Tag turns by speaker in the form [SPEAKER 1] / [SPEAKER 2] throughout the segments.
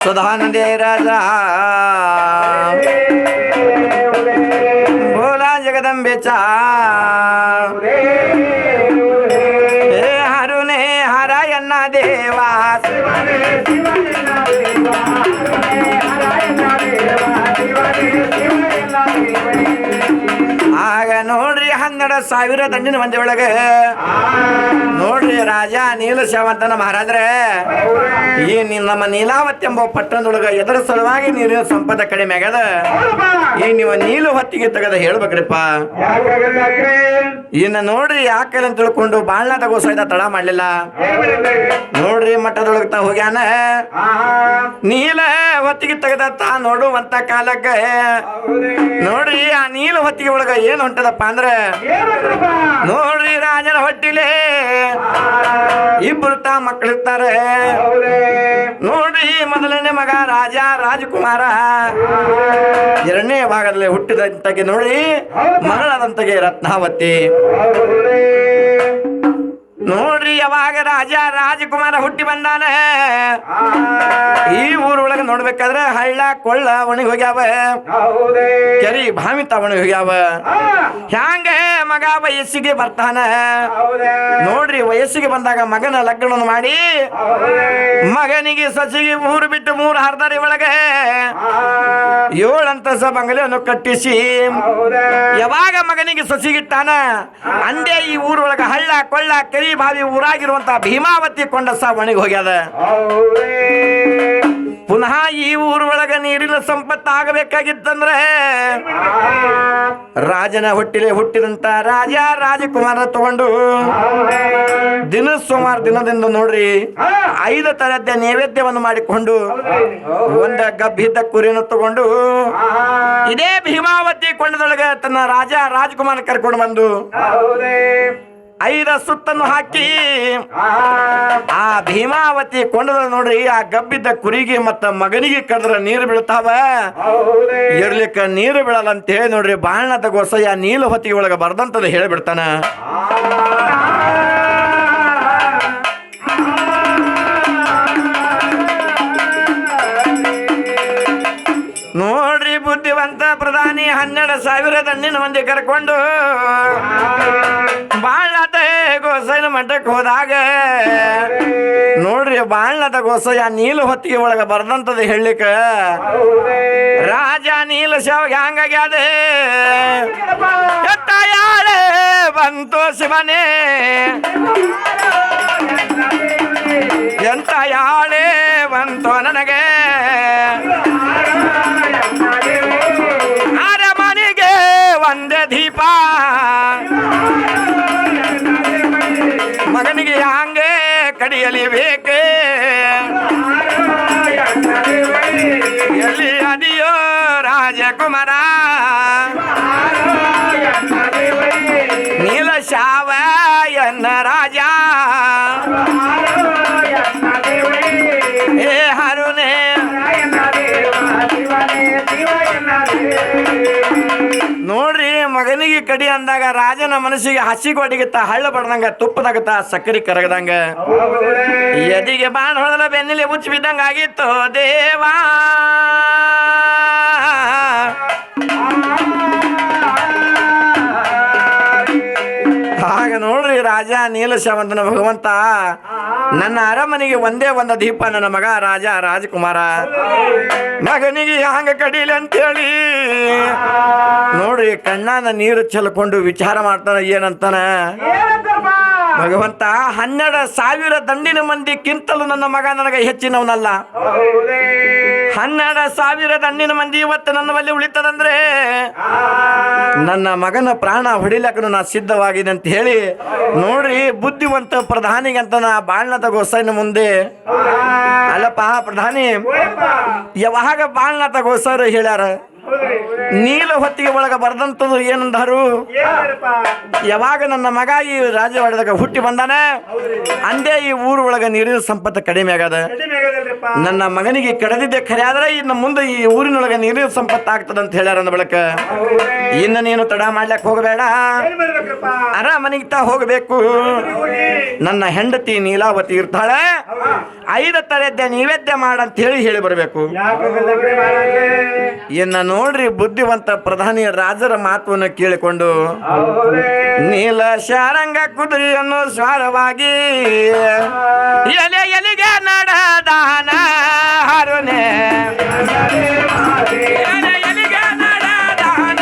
[SPEAKER 1] सुधानंदे राजा भोला जगदंबेचा हरुने हरायण्णा देवा ಆಗ ನೋಡ್ರಿ 12,000 ದಂಡಿನ ಮಂದಿ ಒಳಗೆ ನೋಡ್ರಿ ರಾಜ ನೀಲಶಾವಂತನ ಮಹಾರಾಜ್ರೆ ಈ ನಮ್ಮ ನೀಲಾವತಿ ಎಂಬ ಪಟ್ಟಣದೊಳಗ ಎದರ ಸಲುವಾಗಿ ನೀರಿನ ಸಂಪದ ಕಡಿಮೆ ಆಗ್ಯದ ಈ ನೀವು ನೀಲು ಹೊತ್ತಿಗೆ ತೆಗೆದ ಹೇಳ್ಬೇಕ್ರಿಪ್ಪ ಇನ್ನ ನೋಡ್ರಿ ಯಾಕೆ ಅಂತ ತಿಳ್ಕೊಂಡು ಬಾಳ್ನಾಥ ಗೋಸಾಯ್ದ ತಡ ಮಾಡ್ಲಿಲ್ಲ ನೋಡ್ರಿ ಮಠದೊಳಗ ತಾ ಹೋಗ್ಯಾನ ನೀಲ ಹೊತ್ತಿಗೆ ತೆಗೆದ ತಾ ನೋಡುವಂತ ಕಾಲಕ್ಕೆ ನೋಡ್ರಿ ಆ ನೀಲ ಹೊತ್ತಿಗೆ ಒಳಗ ಏನ್ ಹೊಂಟದಪ್ಪ ಅಂದ್ರೆ ನೋಡ್ರಿ ರಾಜನ ಹೊಟ್ಟಿಲೆ ಇಬ್ಬರು ತಾ ಮಕ್ಕಳಿರ್ತಾರೆ ನೋಡ್ರಿ ಮೊದಲನೇ ಮಗ ರಾಜ ರಾಜಕುಮಾರ ಎರಡನೇ ಭಾಗದಲ್ಲಿ ಹುಟ್ಟಿದಂತಗೆ ನೋಡಿ ಮಗಳಾದಂತಗೆ ರತ್ನಾವತಿ ನೋಡ್ರಿ ಯಾವಾಗ ರಾಜ ರಾಜಕುಮಾರ ಹುಟ್ಟಿ ಬಂದಾನ ಈ ಊರೊಳಗೆ ನೋಡ್ಬೇಕಾದ್ರೆ ಹಳ್ಳ ಕೊಳ್ಳ ಒಣಗಿ ಹೋಗ್ಯಾವ ಕೆರಿ ಭಾಮಿತ ಒಣಗಿ ಹೋಗ್ಯಾವ ಹ್ಯಾಂಗ ಮಗ ವಯಸ್ಸಿಗೆ ಬರ್ತಾನ ನೋಡ್ರಿ ವಯಸ್ಸಿಗೆ ಬಂದಾಗ ಮಗನ ಲಗ್ನವನ್ನು ಮಾಡಿ ಮಗನಿಗೆ ಸಸಿಗೆ ಊರು ಬಿಟ್ಟು 3 ಹರ್ದಾರಿ ಒಳಗೆ 7 ಅಂತಸ್ತ ಬಂಗಲೆಯನ್ನು ಕಟ್ಟಿಸಿ ಯಾವಾಗ ಮಗನಿಗೆ ಸಸಿಗಿಟ್ಟಾನ ಅಂದೇ ಈ ಊರೊಳಗ ಹಳ್ಳ ಕೊಳ್ಳ ಕೆರಿ ಬಾವಿ ಊರಾಗಿರುವಂತ ಭೀಮಾವತಿ ಕೊಂಡಸ ಒಣಗಿ ಹೋಗ್ಯದ ಪುನಃ ಈ ಊರೊಳಗ ನೀರಿನ ಸಂಪತ್ತು ಆಗಬೇಕಾಗಿತ್ತಂದ್ರೆ ರಾಜನ ಹೊಟ್ಟಿಲೆ ಹುಟ್ಟಿದಂತ ರಾಜ ರಾಜಕುಮಾರ ತಗೊಂಡು ಸೋಮವಾರ ದಿನದಿಂದ ನೋಡ್ರಿ 5 ತರದ್ದ ನೈವೇದ್ಯವನ್ನು ಮಾಡಿಕೊಂಡು ಒಂದ ಗಬ್ಬಿದ್ದ ಕುರಿಯನ್ನು ತಗೊಂಡು ಇದೇ ಭೀಮಾವತಿ ಕೊಂಡದೊಳಗ ತನ್ನ ರಾಜ ರಾಜಕುಮಾರ ಕರ್ಕೊಂಡು ಬಂದು 5 ಸುತ್ತನ್ನು ಹಾಕಿ ಆ ಭೀಮಾವತಿ ಕೊಂಡದ ನೋಡ್ರಿ ಆ ಗಬ್ಬಿದ್ದ ಕುರಿಗೆ ಮತ್ತ ಮಗನಿಗೆ ಕಡ್ದ್ರ ನೀರು ಬೀಳ್ತಾವ ಇರ್ಲಿಕ್ಕ ನೀರು ಬೀಳಲ್ಲ ಅಂತ ಹೇಳಿ ನೋಡ್ರಿ ಬಾಳ್ನಾಥ ಗೋಸಯ್ಯ ನೀಲ ಹೊತ್ತಿಗೆ ಒಳಗ ಬರ್ದಂತದ ಹೇಳಿಬಿಡ್ತಾನ ನೋಡ್ರಿ ಬುದ್ಧಿವಂತ ಪ್ರಧಾನಿ 12,000 ದಂಡಿನ ಮಂದಿ ಕರ್ಕೊಂಡು ಬಾಳ್ನಾಥ ಗೋಸಯ್ಯನ ಮಠಕ್ಕೆ ಹೋದಾಗ ನೋಡ್ರಿ ಬಾಳ್ನಾಥ ಗೋಸಯ್ಯ ನೀಲ ಹೊತ್ತಿಗೆ ಒಳಗ ಬರ್ದಂತದ ಹೇಳಲಿಕ್ಕ ರಾಜ ನೀಲ ಶಾವಿಗೆ ಹಂಗಾಗ್ಯಾದ ಎತ್ತ ಯಾಳೆ ಬಂತು ಶಿವನೇ ಎಂತ ಯಾಳೆ ಬಂತು ನನಗೆ ಅರಮನೆಗೆ ಒಂದೇ ದೀಪ ಮಗನಿಗೆ ಹಂಗೆ ಕಡಿಯಲಿ ಬೇಕೆ ಎಲ್ಲಿ ಅದಿಯೋ ರಾಜಕುಮಾರ ನೀಲ ಶಾವ ಎನ್ನ ರಾಜ ಹೇ ಹರುನೆ ನೋಡ್ರಿ ಮಗನಿಗೆ ಕಡಿ ಅಂದಾಗ ರಾಜನ ಮನಸ್ಸಿಗೆ ಹಸಿಗೊಡಿಗತ್ತ ಹಳ್ಳ ಬಡ್ದಂಗ ತುಪ್ಪದಾಗತ್ತ ಸಕ್ಕರೆ ಕರಗದಂಗ ಎದಿಗೆ ಬಾಣ ಹೊಡೆದ ಬೆನ್ನಿಲೆ ಮುಚ್ಚಿ ಬಿದ್ದಂಗ ಆಗಿತ್ತು ದೇವಾ ಆಗ ನೋಡ್ರಿ ರಾಜ ನೀಲಶಾವಂತನ ಭಗವಂತ ನನ್ನ ಅರಮನೆಗೆ ಒಂದೇ ಒಂದು ದೀಪ ನನ್ನ ಮಗ ರಾಜ ರಾಜಕುಮಾರ ಮಗನಿಗೆ ಹಂಗ ಕಡೀಲಿ ಅಂತೇಳಿ ನೋಡ್ರಿ ಕಣ್ಣಾನ ನೀರು ಚೆಲ್ಕೊಂಡು ವಿಚಾರ ಮಾಡ್ತಾನ ಏನಂತಾನ ಭಗವಂತ 12,000 ದಂಡಿನ ಮಂದಿಕ್ಕಿಂತಲೂ ನನ್ನ ಮಗ ನನಗೆ ಹೆಚ್ಚಿನವನಲ್ಲ 12,000 ದಂಡಿನ ಮಂದಿ ಇವತ್ತು ನನ್ನ ಬಳಿ ಉಳಿತದಂದ್ರೆ ನನ್ನ ಮಗನ ಪ್ರಾಣ ಹೊಡಿಲಕ್ಕೂ ನಾ ಸಿದ್ಧವಾಗಿದೆ ಅಂತ ಹೇಳಿ ನೋಡ್ರಿ ಬುದ್ಧಿವಂತ ಪ್ರಧಾನಿಗಂತ ನಾ ಬಾಳ್ನಾಥ ಗೋಸಾಯ್ಯನ ಮುಂದೆ ಅಲ್ಲಪ್ಪ ಪ್ರಧಾನಿ ಯಾವಾಗ ಬಾಳ್ನಾಥ ಗೋಸಾಯ್ಯರು ಹೇಳ್ಯಾರ ನೀಲ ಹೊತ್ತಿಗೆ ಒಳಗ ಬರ್ದಂತದ್ದು ಏನಂದಾರು, ಯಾವಾಗ ನನ್ನ ಮಗ ಈ ರಾಜವಾಡದಾಗ ಹುಟ್ಟಿ ಬಂದಾನ ಅಂದೇ ಈ ಊರು ಒಳಗ ನೀರಿನ ಸಂಪತ್ತು ಕಡಿಮೆ ಆಗದ. ನನ್ನ ಮಗನಿಗೆ ಕಡದಿದ್ದೆ ಖರೆ ಆದ್ರೆ ಇನ್ನು ಮುಂದೆ ಈ ಊರಿನೊಳಗ ನೀರಿನ ಸಂಪತ್ತು ಆಗ್ತದ ಅಂತ ಹೇಳ್ಯಾರ. ಅಂದ ಬಳಕ ಇನ್ನು ನೀನು ತಡ ಮಾಡ್ಲಕ್ ಹೋಗಬೇಡ, ಅರಮನೆಗಿತ್ತ ಹೋಗಬೇಕು. ನನ್ನ ಹೆಂಡತಿ ನೀಲಾವತಿ ಇರ್ತಾಳೆ, 5 ತರದ್ದೆ ನೈವೇದ್ಯ ಮಾಡಂತ ಹೇಳಿ ಬರಬೇಕು. ಇನ್ನ ನೋಡ್ರಿ ಬುದ್ಧಿವಂತ ಪ್ರಧಾನಿ ರಾಜರ ಮಾತನ್ನು ಕೇಳಿಕೊಂಡು ನೀಲ ಶಾರಂಗ ಕುದುರೆಯನ್ನು ಸ್ವಾರವಾಗಿ ಎಲೆಗೆ ನಡೆದಾನ ಹರುನೆ, ಎಲೆಗೆ ನಡೆದಾನ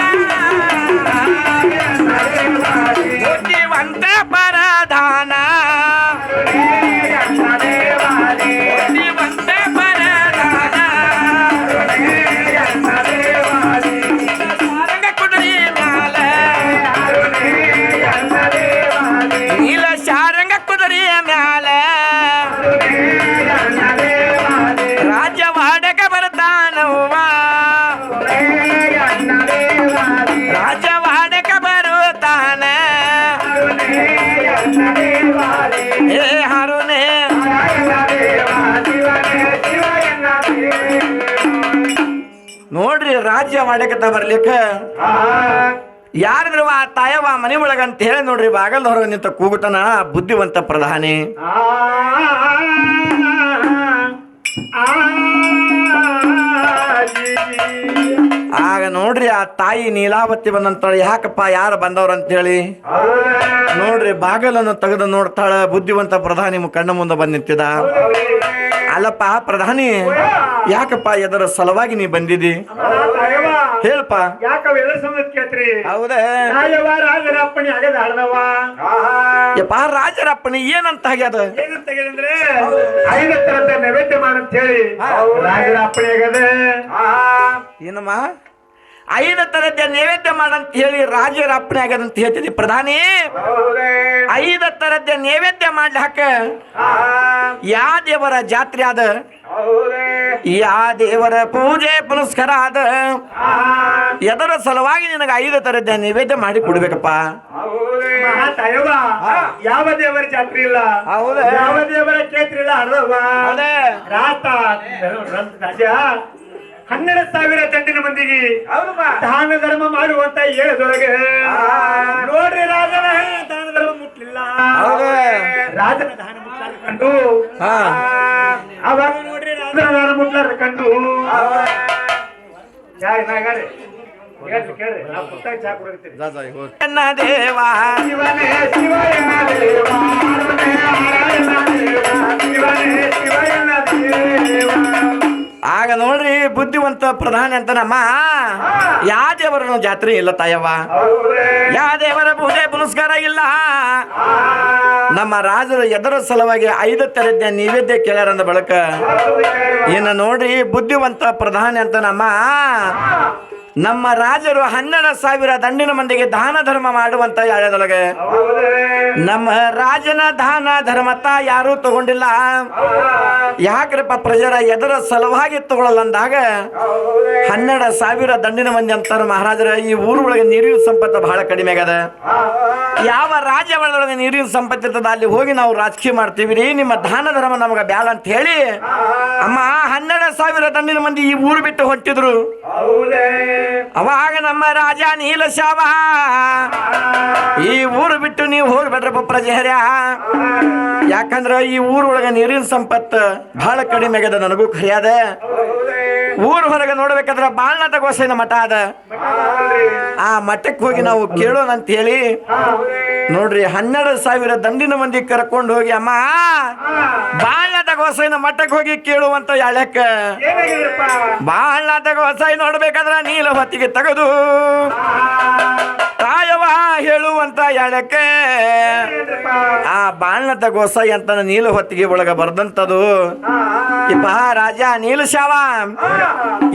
[SPEAKER 1] ಬುದ್ಧಿವಂತ ಪರಧಾನ, ಬುದ್ಧಿವಂತ ಪರಧಾನ ಶಾರಂಗ ಕುದುರೆ ಮ್ಯಾಲೆ, ನೀಲ ಶಾರಂಗ ಕುದುರೆಯ ಮ್ಯಾಲೆ ರಾಜವಾಡಕ ಬರ್ತಾನವ್ವ, ರಾಜವಾಡಕ ಬರುತ್ತಾನ ಹೇ ಹರುನೆ. ನೋಡ್ರಿ ರಾಜ್ಯ ಮಾಡಕತ್ತ ಬರ್ಲಿಕ್ಕ ಯಾರಿದ್ರು ಆ ತಾಯವ ಮನೆ ಒಳಗ ಅಂತ ಹೇಳಿ ನೋಡ್ರಿ ಬಾಗಲ್ ಹೊರಗೆ ನಿಂತ ಕೂಗುತನ ಬುದ್ಧಿವಂತ ಪ್ರಧಾನಿ. ಆಗ ನೋಡ್ರಿ ಆ ತಾಯಿ ನೀಲಾವತಿ ಬಂದಂತಾಳೆ, ಯಾಕಪ್ಪ ಯಾರು ಬಂದವ್ರ ಅಂತ ಹೇಳಿ ನೋಡ್ರಿ ಬಾಗಲನ್ನು ತೆಗೆದು ನೋಡ್ತಾಳ. ಬುದ್ಧಿವಂತ ಪ್ರಧಾನಿ ಕಣ್ಣ ಮುಂದೆ ಬಂದ್ ನಿಂತಿದ. ಅಲ್ಲಪ್ಪ ಪ್ರಧಾನಿ, ಯಾಕಪ್ಪ ಎದರ ಸಲುವಾಗಿ ನೀ ಬಂದಿದಿ ಹೇಳ್ಪ. ಹೌದ ಯಪ್ಪ ರಾಜರಪ್ಪಣಿ ಏನಂತ ಆಗ್ಯದ?
[SPEAKER 2] ನೈವೇದ್ಯ ಮಾಡಂತ ಹೇಳಿ ರಾಜರಪ್ಪಣಿ ಆಗ್ಯದ.
[SPEAKER 1] ಏನಮ್ಮ 5 ತರದ್ದ ನೈವೇದ್ಯ ಮಾಡಂತ ಹೇಳಿ ರಾಜರ ಅಪ್ಪಣೆ ಆಗ್ಯದ ಅಂತ ಹೇಳ್ತಿದ್ದಿ ಪ್ರಧಾನಿ. 5 ತರದ್ದ ನೈವೇದ್ಯ ಮಾಡ್ಲಾಕ ಯಾ ದೇವರ ಜಾತ್ರೆ ಅದ, ಯಾ ದೇವರ ಪೂಜೆ ಪುನಸ್ಕಾರ ಅದ, ಎದರ ಸಲುವಾಗಿ ನಿನಗೆ 5 ತರದ್ದ ನೈವೇದ್ಯ ಮಾಡಿ ಕೊಡ್ಬೇಕಪ್ಪ?
[SPEAKER 2] ಯಾವ ದೇವರ ಜಾತ್ರೆ ಇಲ್ಲ, ಯಾವ ದೇವರ ಕ್ಷೇತ್ರ ಇಲ್ಲ, ರಾಜ 12,000 ದಂಡಿನ ಮಂದಿಗೆ ದಾನ ಧರ್ಮ ಮಾಡುವಂತ ಹೇಳದೊಳಗೆ ನೋಡ್ರಿ ರಾಜನ ದಾನ ಧರ್ಮ ಮುಟ್ಲಿಲ್ಲ. ರಾಜನ ದಾನ ಮುಟ್ಲಾರ ಕಂಡು ಅವಾಗ ನೋಡ್ರಿ ರಾಜನ ದಾನ ಮುಟ್ಲಾರ ಕಂಡು ಕೇಳ್ರಿ ನಾ ಪುಸ್ತಕ ಚಾ ಕೊಡ್ತೀನಿ.
[SPEAKER 1] ದೇವಾ
[SPEAKER 2] ಶಿವನೇ ಶಿವಯನ ದೇವ, ಶಿವನೇ ಶಿವಯನ ದೇವ.
[SPEAKER 1] ಆಗ ನೋಡ್ರಿ ಬುದ್ಧಿವಂತ ಪ್ರಧಾನಿ ಅಂತ ನಮ್ಮ ಯಾ ದೇವರ ಜಾತ್ರೆ ಇಲ್ಲ ತಾಯವ್ವ, ಯಾ ದೇವರ ಪೂಜೆ ಪುನಸ್ಕಾರ ಇಲ್ಲ. ನಮ್ಮ ರಾಜರು ಎದರ ಸಲುವಾಗಿ 5 ತರದ್ದ ನೈವೇದ್ಯ ಕೇಳ್ಯಾರಂದ ಬಳಕ ಇನ್ನು ನೋಡ್ರಿ ಬುದ್ಧಿವಂತ ಪ್ರಧಾನಿ ಅಂತ ನಮ್ಮ ರಾಜರು 12,000 ದಂಡಿನ ಮಂದಿಗೆ ದಾನ ಧರ್ಮ ಮಾಡುವಂತ ಯಾಳದೊಳಗೆ ನಮ್ಮ ರಾಜನ ದಾನ ಧರ್ಮತ ಯಾರೂ ತಗೊಂಡಿಲ್ಲ. ಯಾಕ್ರಪ್ಪ ಪ್ರಜರ ಎದರ ಸಲುವಾಗಿ ತಗೊಳ್ಳಲ್ಲ ಅಂದಾಗ 12,000 ದಂಡಿನ ಮಂದಿ ಅಂತಾರ ಮಹಾರಾಜರ. ಈ ಊರು ಒಳಗೆ ನೀರಿನ ಸಂಪತ್ತು ಬಹಳ ಕಡಿಮೆ ಆಗದ. ಯಾವ ರಾಜ್ಯ ಒಳಗೆ ನೀರಿನ ಸಂಪತ್ತು ಇರ್ತದ ಅಲ್ಲಿ ಹೋಗಿ ನಾವು ರಾಜಕೀಯ ಮಾಡ್ತೀವಿ ರೀ, ನಿಮ್ಮ ದಾನ ಧರ್ಮ ನಮಗ ಬ್ಯಾಡ ಅಂತ ಹೇಳಿ ಅಮ್ಮ 12,000 ದಂಡಿನ ಮಂದಿ ಈ ಊರು ಬಿಟ್ಟು ಹೊಂಟಿದ್ರು. ಅವಾಗ ನಮ್ಮ ರಾಜ ನೀಲಶಾವ ಈ ಊರು ಬಿಟ್ಟು ನೀವು ಹೋಗ್ಬೇಡ್ರಪ್ಪ ಪ್ರಜೆಹರ್ಯ, ಯಾಕಂದ್ರ ಈ ಊರೊಳಗ ನೀರಿನ ಸಂಪತ್ತು ಬಹಳ ಕಡಿಮೆ ಆಗದ. ನನಗೂ ಖರಿಯಾದ ಊರ್ ಹೊರಗೆ ನೋಡ್ಬೇಕಾದ್ರ ಬಾಳ್ನಾಥ ಗೋಸೈನ ಮಠ ಅದ, ಆ ಮಠಕ್ಕೆ ಹೋಗಿ ನಾವು ಕೇಳೋಣ ಅಂತ ಹೇಳಿ ನೋಡ್ರಿ 12,000 ದಂಡಿನ ಮಂದಿ ಕರ್ಕೊಂಡು ಹೋಗಿ ಅಮ್ಮ ಬಾಳ್ನಾಥ ಗೋಸೈನ ಮಠಕ್ಕೆ ಹೋಗಿ ಕೇಳುವಂತ ಯಾಳ್ಯಾಕ ಬಾಳ್ನಾಥ ಗೋಸಾಯಿ ನೋಡ್ಬೇಕಾದ್ರ ನೀಲ ಹೊತ್ತಿಗೆ ತೆಗೆದು ತಾಯವ ಹೇಳುವಂತ ಯಾಳ್ಯಾಕ ಆ ಬಾಳ್ನಾಥ ಗೋಸಾಯಿ ಅಂತ ನೀಲ ಹೊತ್ತಿಗೆ ಒಳಗ ಬರ್ದಂತದು. ಇಪ್ಪ ರಾಜ ನೀಲಶಾವ,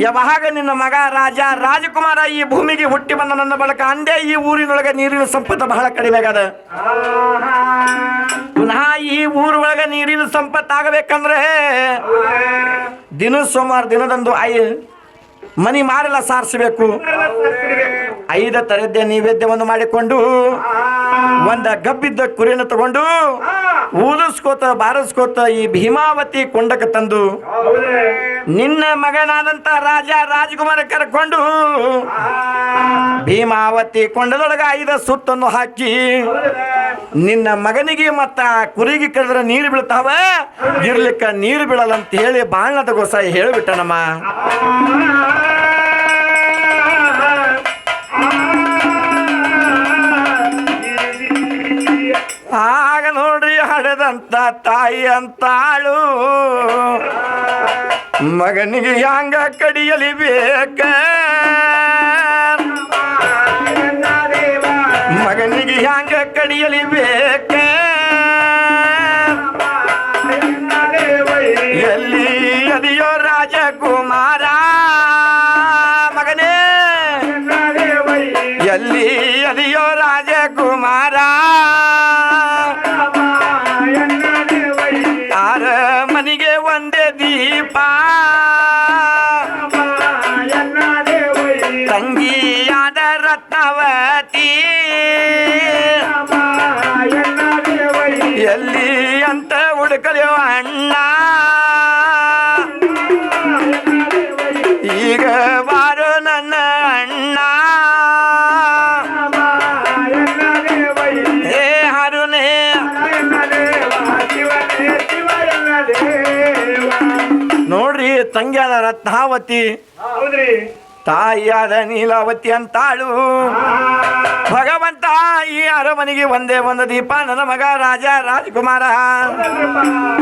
[SPEAKER 1] ಯಾವಾಗ ನಿನ್ನ ಮಗ ರಾಜ ರಾಜಕುಮಾರ ಈ ಭೂಮಿಗೆ ಹುಟ್ಟಿ ಬಂದ ನನ್ನ ಬಳಕ ಅಂದೇ ಈ ಊರಿನೊಳಗೆ ನೀರಿನ ಸಂಪತ್ತು ಬಹಳ ಕಡಿಮೆ ಆಗದ. ಪುನಃ ಈ ಊರೊಳಗೆ ನೀರಿನ ಸಂಪತ್ತು ಆಗಬೇಕಂದ್ರೆ ಸೋಮವಾರ ದಿನದಂದು ಮನಿ ಮಾರೆಲ್ಲ ಸಾರಿಸಬೇಕು. 5 ತರದ್ದೇ ನೈವೇದ್ಯವನ್ನು ಮಾಡಿಕೊಂಡು ಒಂದ ಗಬ್ಬಿದ್ದ ಕುರಿನ ತಗೊಂಡು ಊದಿಸ್ಕೋತ ಬಾರಿಸ್ಕೋತ ಈ ಭೀಮಾವತಿ ಕೊಂಡಕ್ಕೆ ತಂದು ನಿನ್ನ ಮಗನಾದಂತ ರಾಜ ರಾಜಕುಮಾರ ಕರ್ಕೊಂಡು ಭೀಮಾವತಿ ಕೊಂಡದೊಳಗ 5 ಸುತ್ತನ್ನು ಹಾಕಿ ನಿನ್ನ ಮಗನಿಗೆ ಮತ್ತ ಕುರಿಗೆ ಕರೆದ್ರೆ ನೀರು ಬೀಳ್ತಾವ, ಇರ್ಲಿಕ್ಕ ನೀರು ಬೀಳಲ್ಲ ಅಂತ ಹೇಳಿ ಬಾಣದ ಗೊಸಾಯಿ ಹೇಳಿಬಿಟ್ಟನಮ್ಮ. ಆಗ ನೋಡ್ರಿ ಹಡೆದಂತ ತಾಯಿ ಅಂತಾಳು ಮಗನಿಗೆ ಹ್ಯಾಂಗ ಕಡಿಯಲಿ ಬೇಕ, ಮಗನಿಗೆ ಹ್ಯಾಂಗ ಕಡಿಯಲಿ ಬೇಕ, ಎಲ್ಲಿ ಅದಿಯೋ ರಾಜಕುಮಾರ ಮಗನೇ, ಎಲ್ಲಿ ಅದಿಯೋ ರಾಜಕುಮಾರ, ಮನಿಗೆ ಒಂದೇ ದೀಪ ತಂಗಿಯಾದ ರತ್ನವತಿ ಎಲ್ಲಿ ಅಂತ ಹುಡುಕಲಿಯೋ ಅಣ್ಣ, ಈಗ ಬಾರೋ ನನ್ನ ಅಣ್ಣ, ಹೇ ಹರುನೇ ನೋಡ್ರಿ ತಂಗಿಯಾದ ರತ್ನಾವತಿ ತಾಯಿಯಾದ ನೀಲಾವತಿ ಅಂತಾಳು. ಭಗವಂತ ಈ ಅರಮನೆಗೆ ಒಂದೇ ಒಂದು ದೀಪ ನನ್ನ ಮಗ ರಾಜ ರಾಜಕುಮಾರ.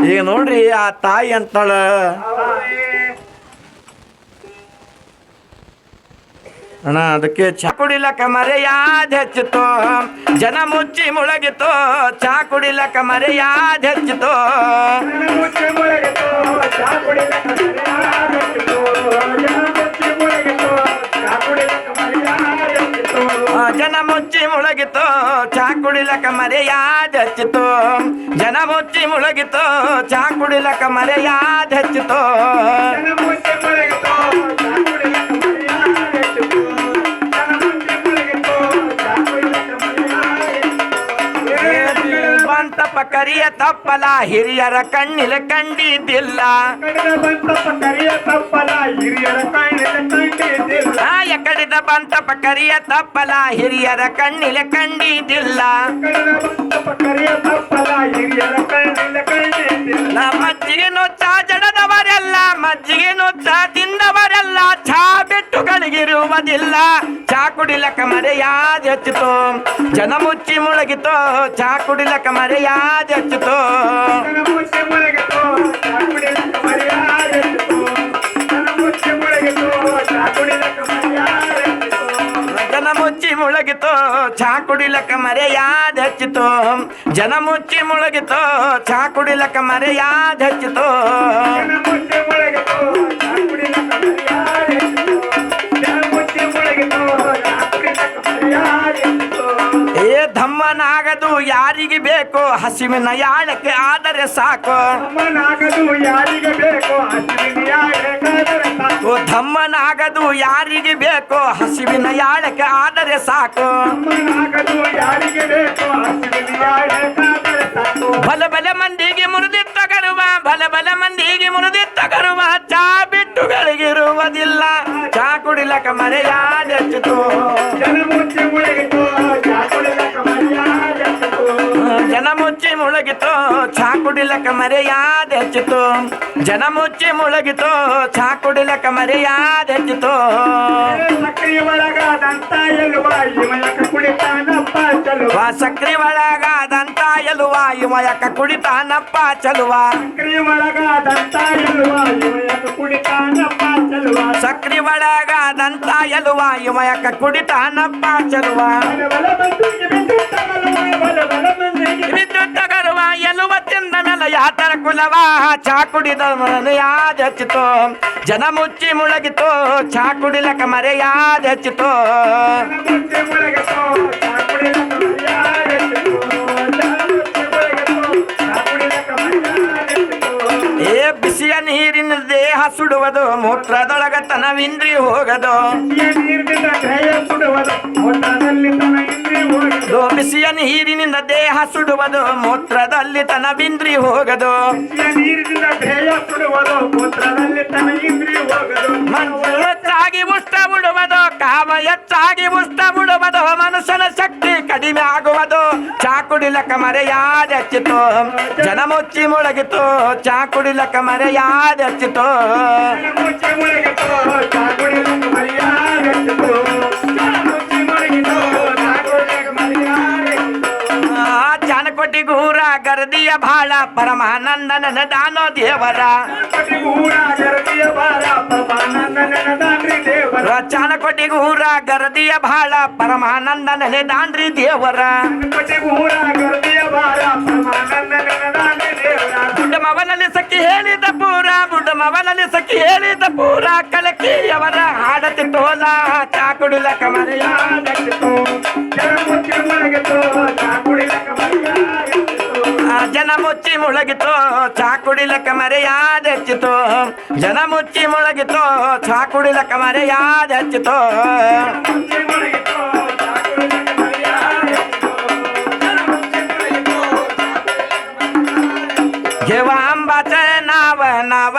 [SPEAKER 1] ಈಗ ನೋಡ್ರಿ ಆ ತಾಯಿ ಅಂತಾಳ ಅಣ್ಣ ಅದಕ್ಕೆ ಚಾ ಕುಡಿಲಕ್ಕ ಮರೆಯಾದ ಹೆಚ್ಚಿತೋ, ಜನ ಮುಚ್ಚಿ ಮುಳಗಿತೋ, ಚಾ ಕುಡಿಲಕ್ಕ ಮರೆಯಾದ ಹೆಚ್ಚಿತೋ, ಜನ ಮುಚ್ಚಿ ಮುಳಗಿತೋ, ಚಾ ಕುಡಿಲಕ್ಕ ಮರೆಯಾದ ಹೆಚ್ಚಿತೋ, ಜನ ಮುಚ್ಚಿ ಮುಳಗಿತೋ, ಚಾ ಕುಡಿಲಕ್ಕ ಮರೆಯಾದ ಹೆಚ್ಚಿತೋ, ಬಂತಪ್ಪ ಕರಿಯ ತಪ್ಪಲ ಹಿರಿಯರ ಕಣ್ಣಿಲೆ ಕಂಡಿದ್ದಿಲ್ಲ, ಎಕಡಿದ ಬಂತಪ್ಪ ಕರಿಯ ತಪ್ಪಲ ಹಿರಿಯರ ಕಣ್ಣಿಲೆ ಕಂಡಿದ್ದಿಲ್ಲ, ಮಜ್ಜಿಗೆ ನುಚ್ಚ ಜಡದವರೆಲ್ಲ, ಮಜ್ಜಿಗೆ ನುಚ್ಚ ತಿಂದವರೆಲ್ಲ ಚಾ ಬಿಟ್ಟು ಗಳಿಗಿರುವುದಿಲ್ಲ, ಚಾ ಕುಡಿಲಕ್ಕ ಮರೆಯಾದ ಹೆಚ್ಚಿತು, ಜನ ಮುಚ್ಚಿ ಮುಳಗಿತೋ, ಚಾ ಕುಡಿಲಕ್ಕ ಮರೆಯಾದ ಹೆಚ್ಚಿತು, ಜನ ಮುಚ್ಚಿ ಮುಳಗಿತೋ, ಚಾ ಕುಡಿಲಕ್ಕ ಮರೆಯಾದ ಹೆಚ್ಚಿತು, ಜನ ಮುಚ್ಚಿ ಮುಳಗಿತೋ, ಚಾ ಕುಡಿಲಕ್ಕ ಮರೆಯಾದ ಹೆಚ್ಚಿತು, ಏ ಧಮ್ಮನಾಗದು ಯಾರಿಗೆ ಬೇಕು ಹಸಿವಿನ ಯಾಳಕ್ಕೆ ಆದರೆ ಸಾಕು, ಓ ಧಮ್ಮನಾಗದು ಯಾರಿಗೆ ಬೇಕು ಹಸಿವಿನ ಯಾಳಕ್ಕೆ ಆದರೆ ಸಾಕು, ಬಲ ಬಲ ಮಂದಿಗೆ ಮುರಿದಿತ್ತ ಕರುವ, ಬಲ ಬಲ ಮಂದಿಗೆ ಮುರಿದಿತ್ತ ಕರುವ, ಚಾ ಬಿಟ್ಟುಗಳಿಗಿರುವುದಿಲ್ಲ, ಚಾ ಕುಡಿಲಕ್ಕ ಮರೆಯಾದ ಹೆಚ್ಚಿತು, ಜನ ಮುಚ್ಚಿ ಮುಳಗಿತೋ, ಚಾ ಕುಡಿಲಕ್ಕ ಮರೆಯಾದ ಹೆಚ್ಚಿತು, ಜನ ಮುಚ್ಚಿ ಮುಳಗಿತೋ, ಚಾ ಕುಡಿಲಕ್ಕ ಮರೆಯಾದ ಹೆಚ್ಚಿತು, ಸಕ್ರಿ ಒಳಗಾದಂತ ಎಲುವ ಇವಯಕ ಕುಡಿತಾನಪ್ಪ ಚಲುವ, ಸಕ್ರಿ ಒಳಗಾದಂತ ಎಲುವ ಇವಯಕ ಕುಡಿತಾನಪ್ಪ ಚಲುವ, ಸಕ್ರಿ ಒಳಗಾದಂತ ಎಲುವ ಇವಯಕ ಕುಡಿತಾನಪ್ಪ ಚಲುವ, ಸಕ್ರಿ ಒಳಗಾದಂತ ಎಲುವ ಇವಯಕ ಕುಡಿತಾನಪ್ಪ ಚಲುವ, ವಿದ್ಯುತ್ ತಗರುವ ಎಲುವ ತಿಂದ ಮೇಲೆ ಯಾತರ ಕುಲವ, ಚಾ ಕುಡಿದ ಮರೆಯಾದ ಹೆಚ್ಚಿತು, ಜನ ಮುಚ್ಚಿ ಮುಳಗಿತೋ, ಚಾ ಕುಡಿಲಕ್ಕ ಮರೆಯಾದ ಹೆಚ್ಚಿತು, ಏ ಬಿಸಿಯ ನೀರಿನ ದೇಹ ಸುಡುವುದು ಮೂತ್ರದೊಳಗ ತನವಿಂದ್ರಿ ಹೋಗದು
[SPEAKER 2] ನೀರಿನಿಂದ ದೇಹ ಸುಡುವುದು ಮೂತ್ರದಲ್ಲಿ ತನ ಇಂದ್ರಿ ಹೋಗದು
[SPEAKER 1] ಬಿಸಿಯ ನೀರಿನಿಂದ ದೇಹ ಸುಡುವುದು ಮೂತ್ರದಲ್ಲಿ ತನವಿಂದ್ರಿ ಹೋಗದು
[SPEAKER 2] ನೀರಿನಿಂದ ದೇಹ ಸುಡುವುದು ಮೂತ್ರದಲ್ಲಿ ತನ ಇಂದ್ರಿ ಹೋಗದು
[SPEAKER 1] ಮಣ್ಣು ಹೆಚ್ಚಾಗಿ ಉಷ್ಟ ಬಿಡುವುದು ಕಾಮ ಹೆಚ್ಚಾಗಿ ಉಷ್ಟ ಬಿಡುವುದು ಮನುಷ್ಯನ ಶಕ್ತಿ ಕಡಿಮೆ ಆಗುವುದು ಚಾ ಕುಡಿಲಕ ಮರೆಯಾದೆಚ್ಚಿತು ಜನ ಮುಚ್ಚಿ ಮುಳಗಿತು ಚಾ ಕುಡಿಲಕ ಮರೆಯಾದೆಚ್ಚಿತು
[SPEAKER 2] ಮುಚ್ಚಿ ಮುಳುಗಿತು ಚಾಕುಡಿಲಕ ಮರೆಯಾದೆಚ್ಚಿತು ಮುಚ್ಚಿ ಮುಳುಗಿತು ಚಾಕುಡಿಲಕ ಮರೆಯಾದೆಚ್ಚಿತು
[SPEAKER 1] ಜಾನಕೋಟಿಗೂರ ಗರದಿಯ ಬಾಳ ಪರಮಾನಂದನ ದಾನೋ ದೇವರ
[SPEAKER 2] ಊರ ಗರದಿಯ ಬಾರ ಪರಮಾನಂದನದಾನ್ರಿ ದೇವರ
[SPEAKER 1] ಜಾನಕೋಟಿಗೂರ ಗರದಿಯ ಬಾಳ ಪರಮಾನಂದನ ದಾನ್ರಿ ದೇವರ
[SPEAKER 2] ಊರ ಗರದಿಯ ಬಾರ ಪರಮಾನಂದನದಾನ್ರಿ ದೇವರ
[SPEAKER 1] ಬುಡ್ಡಮವನಲ್ಲಿ ಸಖಿ ಹೇಳಿದ ಪೂರ ಬುಡ್ಡಮವನಲ್ಲಿ ಸಖಿ ಹೇಳಿದ ಪೂರ ಕಲಕಿಯವರ ಹಾಡತಿ ತೋಲ ಚಾ ಕುಡಿಲಕ ಮರೆಯಾದೆಚ್ಚಿತು
[SPEAKER 2] ಜನ ಮುಚ್ಚಿ ಮುಳುಗಿತು ಚಾಕುಡಿಲಕ ಮರೆಯಾದೆಚ್ಚಿತು
[SPEAKER 1] ಜನ ಮುಚ್ಚಿ ಮುಳಗಿತು ಚಾ ಕುಡಿಲಕ ಮರೆಯಾದೆಚ್ಚಿತು ಜನ ಮುಚ್ಚಿ ಮುಳಗಿತು ಚಾ ಕುಡಿಲಕ ಮರೆಯಾದೆಚ್ಚಿತು
[SPEAKER 2] ಮುಚ್ಚಿ ಮುಳುಗಿತು ಚಾಕುಡಿಲಕ ಮರೆಯಾದೆಚ್ಚಿತು ಜನ ಮುಚ್ಚಿ ಮುಳುಗಿತು
[SPEAKER 1] घेवा आंबाचं नाव नाव